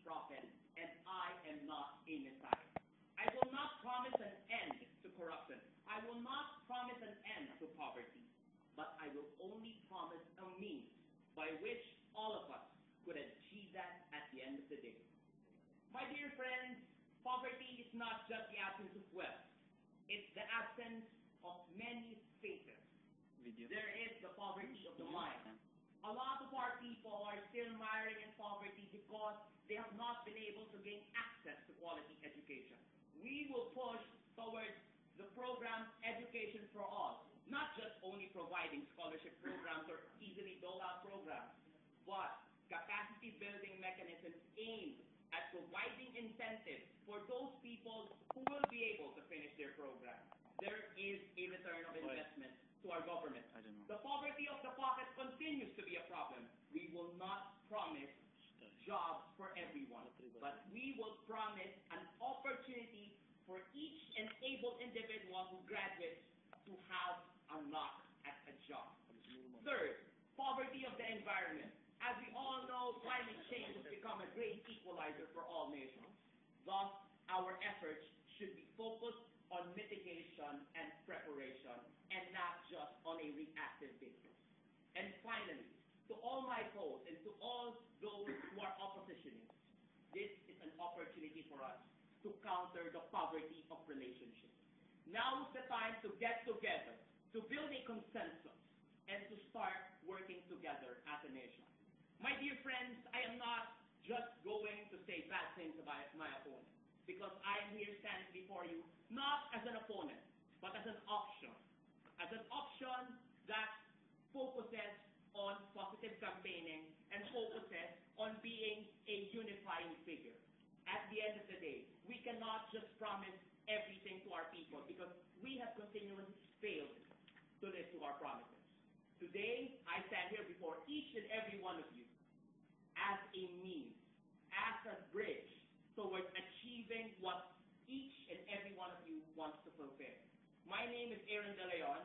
prophet, and I am not a Messiah. I will not promise an end to corruption. I will not promise an end to poverty. But I will only promise a means by which all of us could achieve that at the end of the day. My dear friends, poverty is not just the absence of wealth. It's the absence of many faces. There is the poverty of the mind. A lot of our people are still miring in poverty because they have not been able to gain access to quality education. We will push towards the program Education for All, not just only providing scholarship programs or easily doled out programs, but capacity building mechanisms aimed at providing incentives for those people who will be able to finish their program. There is a return of investment to our government. The poverty of the pocket continues to be a problem. We will not promise jobs for everyone, but we will promise an opportunity for each and able individual who graduates to have a knock at a job. Third, poverty of the environment. As we all know, climate change has become a great equalizer for all nations. Thus, our efforts should be focused on mitigation and preparation, and not just on a reactive basis. And finally, to all my foes and to all those who are oppositionists, this is an opportunity for us to counter the poverty of relationships. Now is the time to get together, to build a consensus, and to start working together as a nation. My dear friends, I am not just going to say bad things about my opponent, because I am here standing before you not as an opponent, but as an option that focuses on positive campaigning and focuses on being a unifying figure. At the end of the day, we cannot just promise everything to our people because we have continuously failed to live to our promises. Today, I stand here before each and every one of you as a means, as a bridge towards achieving what each and every one of you wants to fulfill. My name is Aaron De Leon,